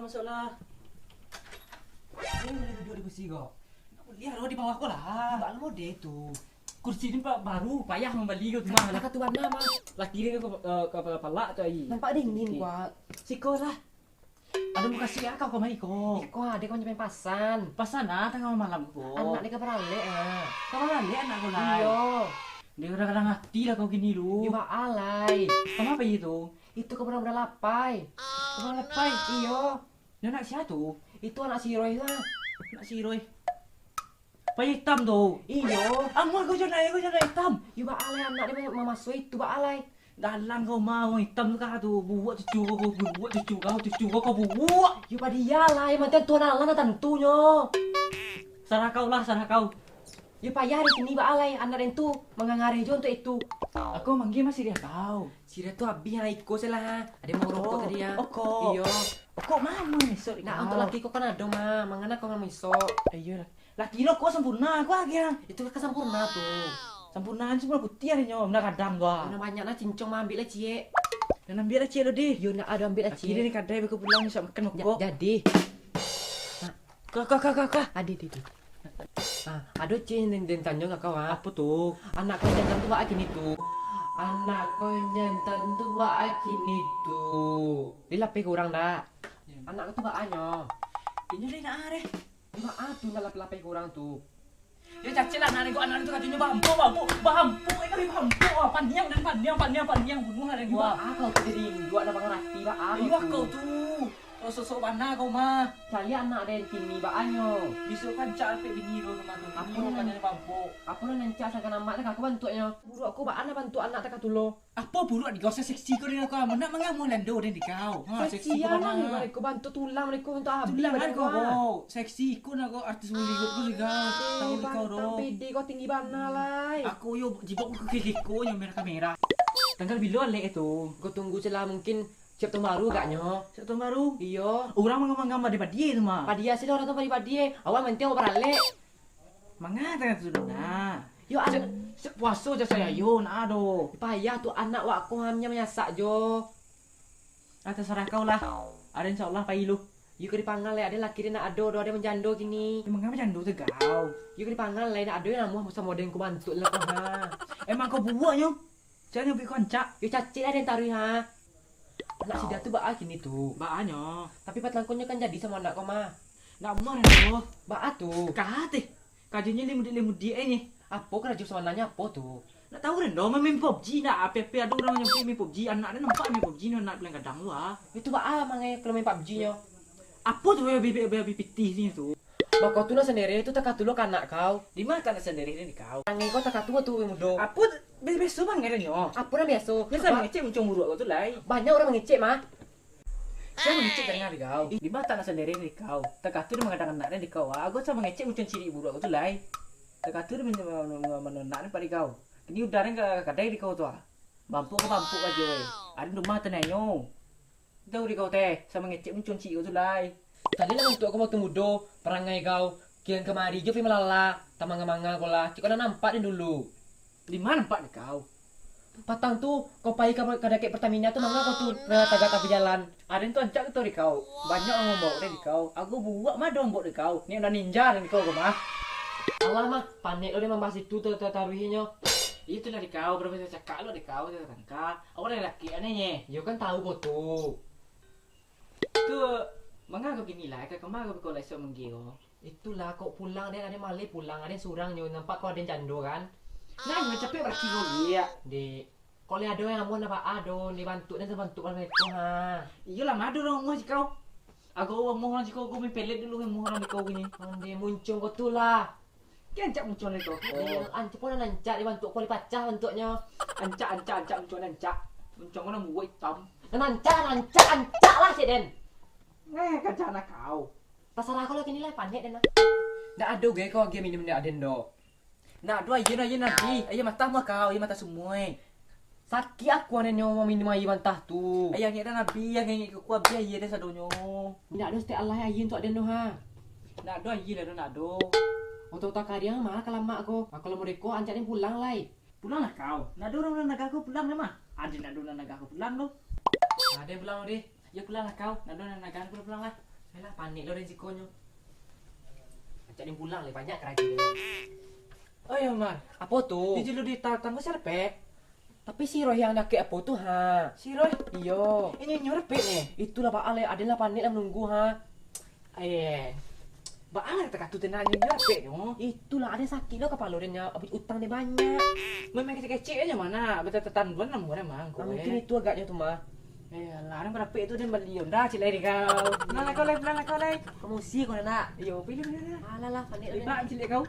Masuklah. Ini boleh duduk di kursi kok. Lihat di bawah kau lah. Mbak mode itu. Kursi ini baru payah membeli kau mah. Lah tuan nama. Laki dia ke pelak tu ai. Nampak dingin kuat. Siko lah. Ada mau kasih kau mai ko. Kuat dia kau nyampe pasan. Pasan tengah malam ko. Anak dia keberalek ah. Kau lihat anak kau lah. Iyo. Dia kadang-kadang hati lah kau gini lu. Iba alay. Kamu apa itu? Itu kau benar-benar lapai. Kau lepai. Iyo. Dia nak siapa tu? Itu anak si Roy lah. Nak si Roy. Payah hitam tu. Iyo. Amor kau jangan hitam. Iba alay anak dia masuk itu ba alay. Dalang kau mau hitam tu kah tu. Buat cucu kau buat. Iba dia lah yang mantan tuan Allah na tentunya. Sarah kau. Ya payah di sini ba alay anak itu mengangare jo untuk itu. Aku manggil masih dia kau. Si dia tu habis yang ikut salah. Ada mau rokok tadi ya. Oko. Iyo. Kok mau esok? Nah untuk laki kau kan ada mah, mangana kau nggak misok. Ayo lah. Laki lo kok sempurna aku lagi yang. Itu kan sempurna tuh. Sempurnaan semua putih ada nyom. Nak kadang gua. Mana banyak nah cincong mah ambil lah cie. Dan ambil aja lo di. Yo nak ada ambil lah Laki dia cie. ni kadang aku pulang ni sok makan kok. Jadi. Kak. Adi. Ada cie den tanjong kak kau ah. Apa tu? Anak kau jantan tu buat gini tuh. Anak kau jantan tu buat gini tuh. Dilapi kurang dah. Anak kau tu buat anyo. Ini dia nak ada. Maaf tuh nggak lapi kurang tuh. Dia cacil lah anak itu katanya bambu. Ini bambu. Pandiang bunuh ada Wah, gua. kau tuh jadi dua ada pengerti ba ah. Iya kau tu. Kau sosok mana kau mah? Cari anak den kini ba anyo. Bisa kan cak pe bini lo sama tu. Apa Apa namanya? katanya bambu? Apa lo nanti asalkan amat tak aku bantunya. Buruk aku ba anak bantu anak tak tulo. Apa buruk di kau seksi kau dengan kau. Mana mengamu lando dan di kau. Ha seksi kau lah mana? mereka bantu tulang mereka untuk habis Tulang badan kan kau. kau. Seksi kau nak kau artis Hollywood kau juga. Tahu di kau ro. Pede kau tinggi bana lai. Aku yo jibok ke kiri kau yang kamera. Tanggal bila lek itu? Kau tunggu celah mungkin siap tahun baru gaknya. Siap tahun baru. Iyo. Orang mengambil daripada dia tu mah. Padia sih orang tu padia. Awal menteng kau beralek. Mangata tu na. Yo anak Puasa je saya yo nak ado. payah tu anak wak aku hamnya menyasak jo. Atas sarah kau lah. Ada insyaallah pai lu. Yo kau dipanggil lah ada laki dia nak ado ada menjando kini. Mengambil jandu tu kau. Yo kau dipanggil lah nak ado yang namu sama model ku bantu lah kau ha. Emang kau buatnya. Jangan nyubi koncak. Yo cacik ada yang taruh ha. Anak si dia tu baa kini tu. Baanyo. Tapi patlangkonya kan jadi sama anak kau mah. Nak mau dah. Baa tu. Kate. Kajinya limut ni. Apa kerja sama nanya apa tu? Nak tahu dah main PUBG nak apa ada orang yang main PUBG anak dia nampak main PUBG ni nak bilang kadang lu ah. Itu baa mangai kalau main PUBG nya. Apa tu baby pitih ni tu? Bakau tu sendiri itu tak katulo kanak kau. Di mana kan sendiri ni kau? Mangai kau tak katulo tu mudo. Apa besok bang ada nyo? Apa nama biasa? Biasa mengecek muncung buruk kau tu lai. Banyak orang mengecek mah. Saya mengecek dengar di kau. Di mana tanah sendiri ni kau? Tak katu dia mengadakan anaknya di kau. Aku sama mengecek muncung ciri buruk kau tu lai. Tak katu dia menonaknya pada kau. Ini udara yang kadai di kau tu ah. Bampu aja. Ada rumah tenanyo. Tahu di kau teh sama mengecek muncung ciri kau tu lai. Tadi lah untuk kau waktu mudo perangai kau. Kian kemari jo pi melala. Tamang-manga kau lah. Kau dah nampak ni dulu. Di mana nampak di kau? Patang tu kau pai ke kadake Pertamina tu mangga kau tu tagak tapi jalan. Ada yang tu ancak tu di kau. Banyak orang bawa di kau. Aku buat mah dong bawa di kau. Ni udah ninja di kau mah. Awal mah panik lo dia membahas itu taruhinya. Itulah di kau. Berapa saya cakap lo di kau. Saya tangka. Aku ada laki anehnya. Yo kan tahu kau tu. Tu mangga kau gini lah. Kau mah kau lesok menggil. Itulah kau pulang dia ada malih pulang ada surang nyo nampak kau ada jando kan. Nah, nggak capek berarti kau iya. Di kalau ada yang mau apa ado dibantu dan terbantu mereka ha. Iyalah madu dong mau kau. Aku mau orang kau main pelet dulu mau orang kau gini. Dia muncul kau tu lah. Kan ancak muncul ni kau. Yang ancak pun nancak dibantu kau pacah bentuknya. Ancak muncul ancak. Muncul mana buat hitam. Nancak lah si Den. Kaca anak kau. Pasal aku lagi nilai panik Den. Nggak ada gue kau game minum dia aden do. Nak dua aja nanti. Ayah mata mah kau, ayah mata semua. Sakit aku ada nyawa minum air bantah tu. Ayah ngira nabi, yang ngira kuat dia ayah dah sadonyo. Tidak ada setiap Allah air untuk Den ha. Nak dua ayah lah nak do. Untuk tak karya mah kalau mak aku. Kalau mereka ancak ni pulang lai. Pulang lah kau. Nak do orang naga aku pulang dah mah. Ada nak do naga aku pulang lo. Ada pulang deh. Ya pulang lah kau. Nak dona nak pulang lah. Alah panik lo resikonya. Ajak dia pulang le banyak kerja dia. Oh ya man. Apa tuh? Di julu di tangga serpek. Tapi si Roy yang nak ke apa tuh ha? Si Roy. Iyo. Ini nyerpek nih. Itulah Pak Ale, adalah panik lah menunggu ha. Baalah tak tu tenang nyerpek yo. Itulah ada sakit lo kepala dia habis utang dia banyak. Memang kecil-kecil aja mana. Betul tetan bulan enam bulan emang. Mungkin itu agaknya tuh mah. Larang berapa itu dia beli dah cilai di kau. Nala kau leh. Kamu sih kau nak. Yo pilih. Alah lah panik Lebih lah. cilai kau.